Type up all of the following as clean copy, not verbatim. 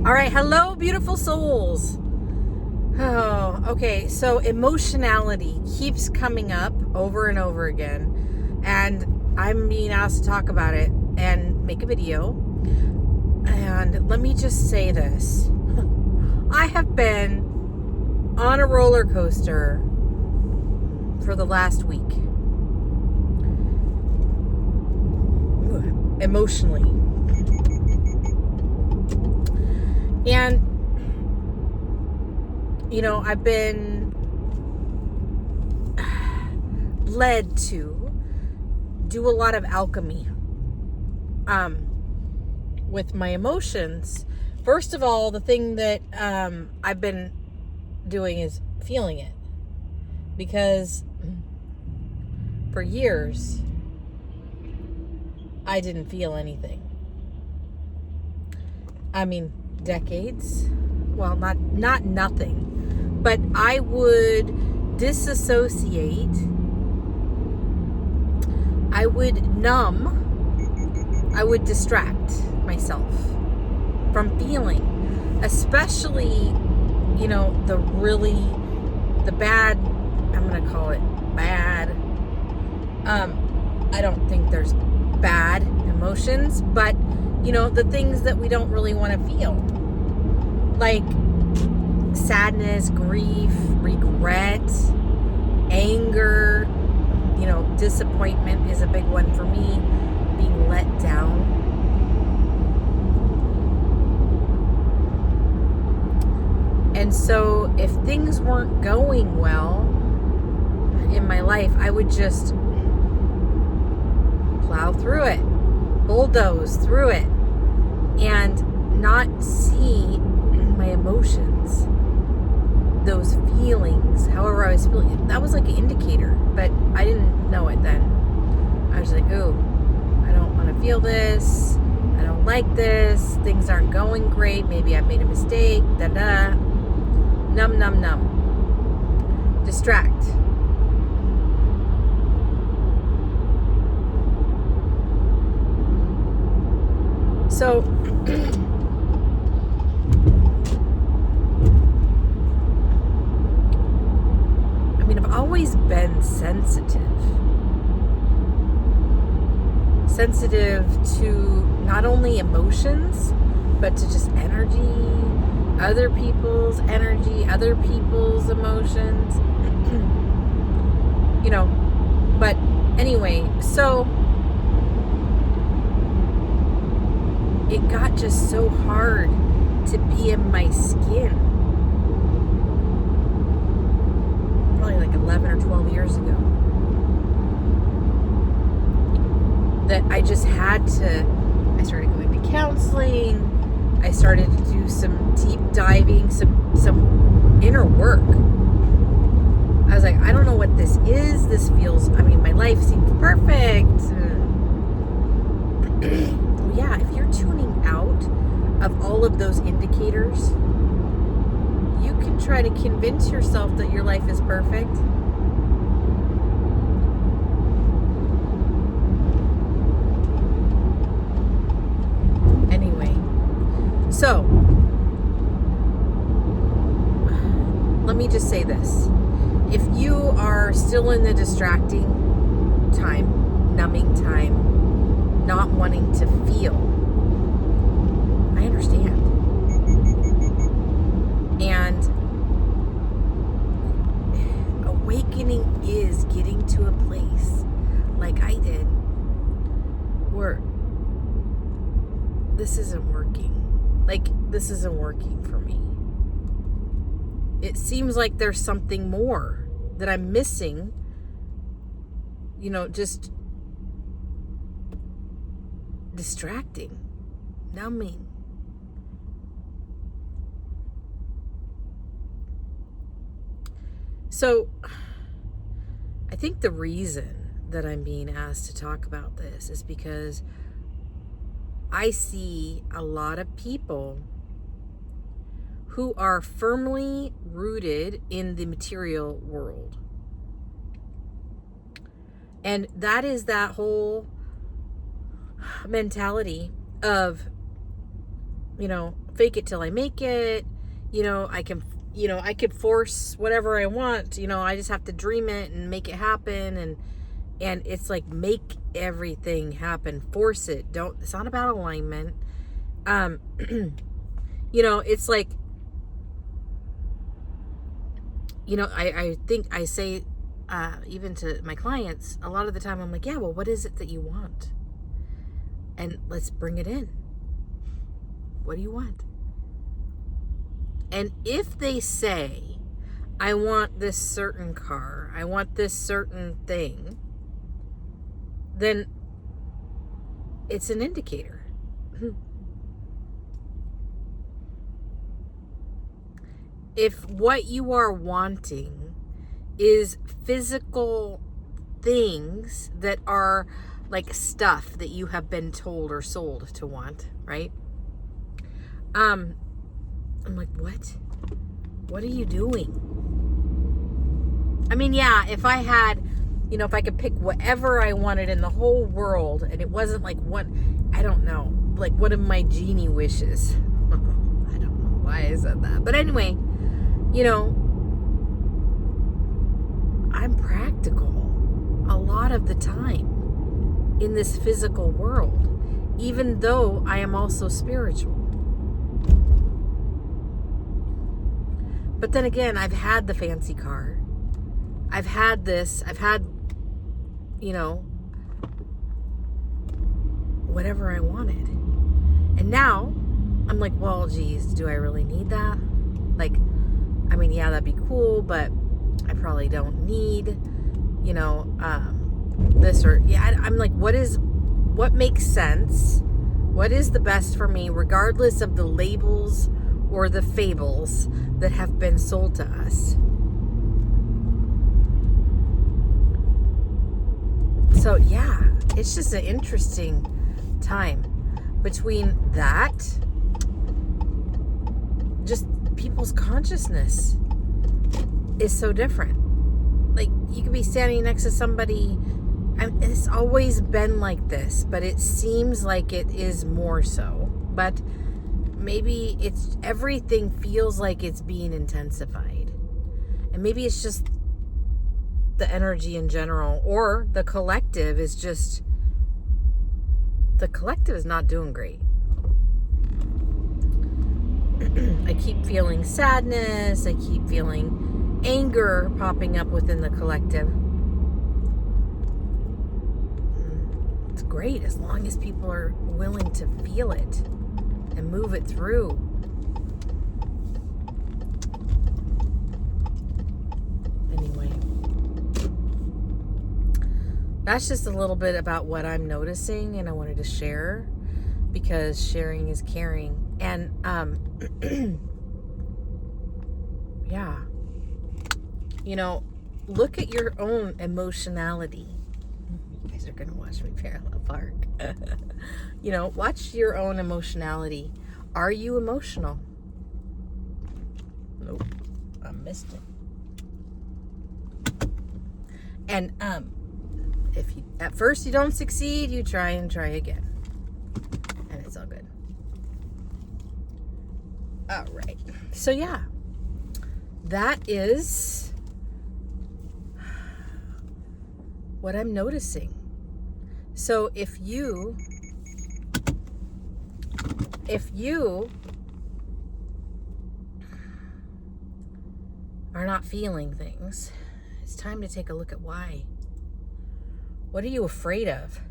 All right, hello, beautiful souls. Oh, okay. So emotionality keeps coming up over and over again, and I'm being asked to talk about it and make a video. And let me just say this. I have been on a roller coaster for the last week. Emotionally. And, you know, I've been led to do a lot of alchemy with my emotions. First of all, the thing that I've been doing is feeling it. Because for years, I didn't feel anything. I mean, decades. Well, not nothing. But I would disassociate. I would numb. I would distract myself from feeling. Especially, you know, the bad, I'm going to call it bad. I don't think there's bad emotions, but you know, the things that we don't really want to feel, like sadness, grief, regret, anger, you know, disappointment is a big one for me, being let down. And so if things weren't going well in my life, I would just plow through it, bulldoze through it, and not see my emotions, those feelings, however I was feeling. That was like an indicator, but I didn't know it then. I was like, ooh, I don't want to feel this. I don't like this. Things aren't going great. Maybe I've made a mistake. Da-da. Numb. Distract. So, I mean, I've always been sensitive to not only emotions, but to just energy, other people's energy, other people's emotions, you know, but anyway, so it got just so hard to be in my skin. Probably like 11 or 12 years ago. That I just had to, I started going to counseling. I started to do some deep diving, some inner work. I was like, I don't know what this is. This feels, I mean, my life seems perfect. Yeah, if you're tuning out of all of those indicators, you can try to convince yourself that your life is perfect. Anyway, so let me just say this. If you are still in the distracting time, numbing time, not wanting to feel, I understand. And awakening is getting to a place like I did where this isn't working. Like, this isn't working for me. It seems like there's something more that I'm missing, you know, just distracting, numbing. So, I think the reason that I'm being asked to talk about this is because I see a lot of people who are firmly rooted in the material world. And that is that whole mentality of fake it till I make it. I could force whatever I want. I just have to dream it and make it happen. And it's like, make everything happen. Force it. It's not about alignment. It's like, I think I say, even to my clients, a lot of the time I'm like, yeah, well, what is it that you want? And let's bring it in. What do you want? And if they say, I want this certain car, I want this certain thing, then it's an indicator. If what you are wanting is physical things that are like stuff that you have been told or sold to want, right? I'm like, what? What are you doing? I mean, yeah, if I had, if I could pick whatever I wanted in the whole world, and it wasn't like I don't know, like one of my genie wishes. I don't know why I said that. But anyway, I'm practical a lot of the time in this physical world, even though I am also spiritual. But then again, I've had the fancy car. I've had this. I've had, whatever I wanted. And now I'm like, well, geez, do I really need that? Like, I mean, yeah, that'd be cool, but I probably don't need, this or, yeah, I'm like, what makes sense? What is the best for me, regardless of the labels or the fables that have been sold to us? So yeah, it's just an interesting time between that, just people's consciousness is so different. Like, you could be standing next to somebody, and it's always been like this, but it seems like it is more so. But maybe everything feels like it's being intensified. And maybe it's just the energy in general, or the collective is not doing great. I keep feeling sadness. I keep feeling anger popping up within the collective. It's great as long as people are willing to feel it and move it through. Anyway, that's just a little bit about what I'm noticing, and I wanted to share because sharing is caring. And yeah, look at your own emotionality. You guys are gonna watch me parallel park. Watch your own emotionality. Are you emotional? Nope, I missed it. And if you at first you don't succeed, you try again, and it's all good. All right. So yeah, that is what I'm noticing. So if you are not feeling things, it's time to take a look at why. What are you afraid of?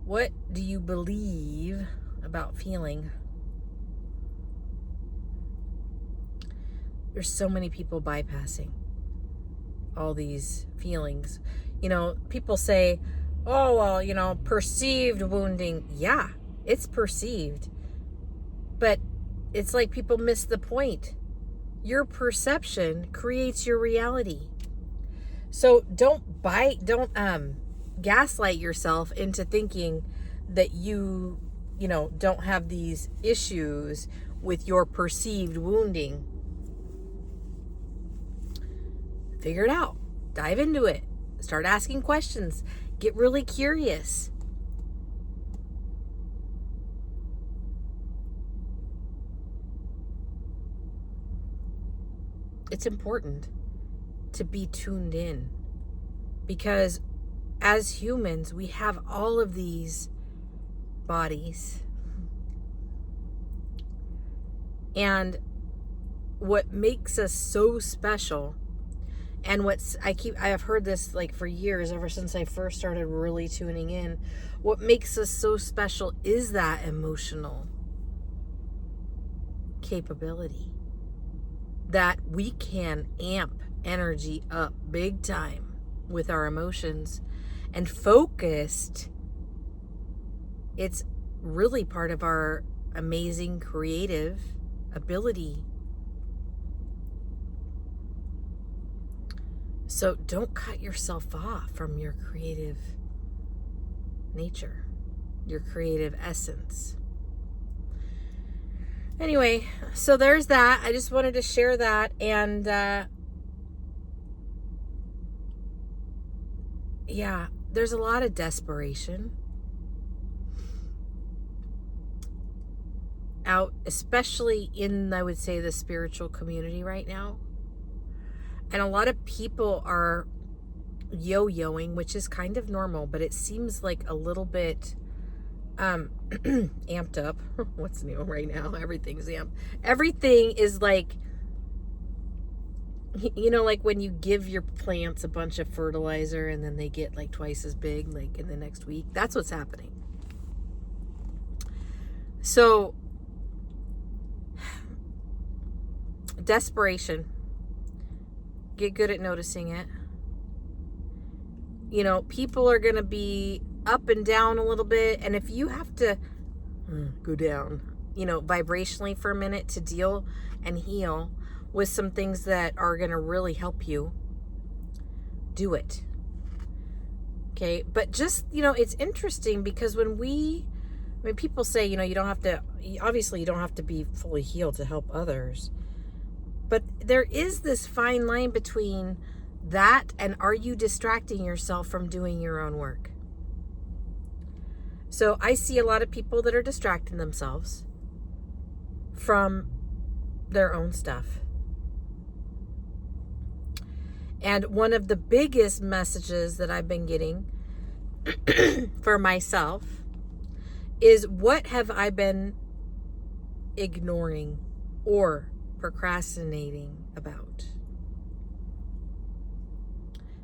What do you believe about feeling? There's so many people bypassing all these feelings. People say, oh, well, perceived wounding. Yeah, it's perceived. But it's like people miss the point. Your perception creates your reality. So don't gaslight yourself into thinking that you don't have these issues with your perceived wounding. Figure it out. Dive into it. Start asking questions. Get really curious. it's important to be tuned in, because as humans, we have all of these bodies. And what makes us so special, and I have heard this like for years, ever since I first started really tuning in, what makes us so special is that emotional capability, that we can amp energy up big time with our emotions. And focused, it's really part of our amazing creative ability. So don't cut yourself off from your creative nature, your creative essence. Anyway, so there's that. I just wanted to share that. And yeah, there's a lot of desperation out, especially in, I would say, the spiritual community right now. And a lot of people are yo-yoing, which is kind of normal, but it seems like a little bit amped up. What's new right now? Everything's amped. Everything is like, like when you give your plants a bunch of fertilizer and then they get like twice as big like in the next week. That's what's happening. So desperation. Get good at noticing it. People are going to be up and down a little bit. And if you have to go down, vibrationally for a minute to deal and heal with some things that are going to really help you, do it. Okay. But just, it's interesting because when people say, you don't have to, obviously you don't have to be fully healed to help others. But there is this fine line between that and are you distracting yourself from doing your own work? So I see a lot of people that are distracting themselves from their own stuff. And one of the biggest messages that I've been getting for myself is, what have I been ignoring or procrastinating about?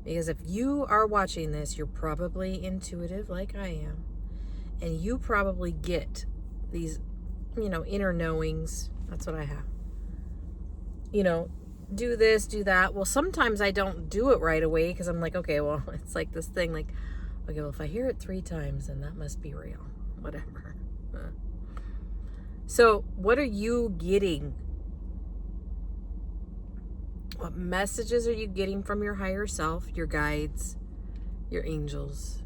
Because if you are watching this, you're probably intuitive like I am, and you probably get these, inner knowings. That's what I have. Do this, do that. Well, sometimes I don't do it right away because I'm like, okay, well, it's like this thing like, okay, well, if I hear it 3 times, then that must be real. Whatever. So what are you getting? What messages are you getting from your higher self, your guides, your angels,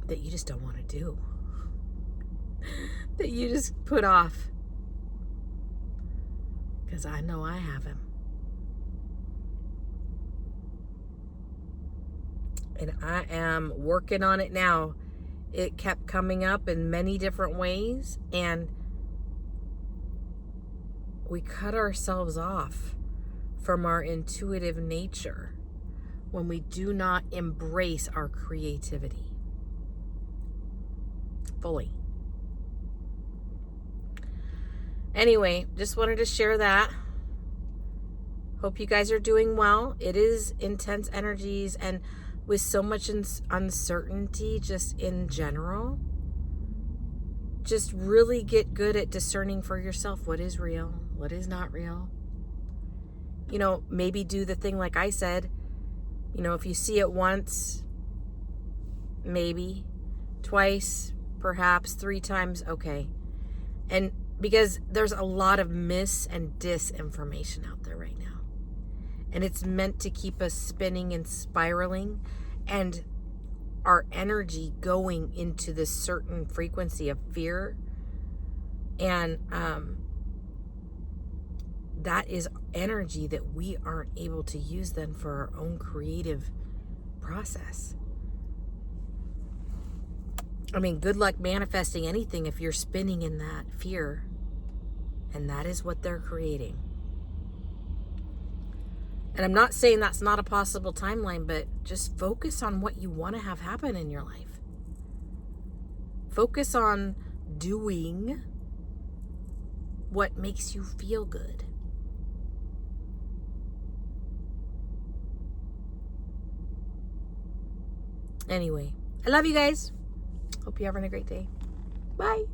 that you just don't want to do? That you just put off? Because I know I have him. And I am working on it now. It kept coming up in many different ways, and we cut ourselves off from our intuitive nature when we do not embrace our creativity fully. Anyway, just wanted to share that. Hope you guys are doing well. It is intense energies, and with so much uncertainty just in general, just really get good at discerning for yourself what is real, what is not real. Maybe do the thing like I said. If you see it once, maybe twice, perhaps 3 times, okay. And because there's a lot of mis and disinformation out there right now, and it's meant to keep us spinning and spiraling, and our energy going into this certain frequency of fear. And that is energy that we aren't able to use then for our own creative process. I mean, good luck manifesting anything if you're spinning in that fear. And that is what they're creating. And I'm not saying that's not a possible timeline, but just focus on what you want to have happen in your life. Focus on doing what makes you feel good. Anyway, I love you guys. Hope you're having a great day. Bye.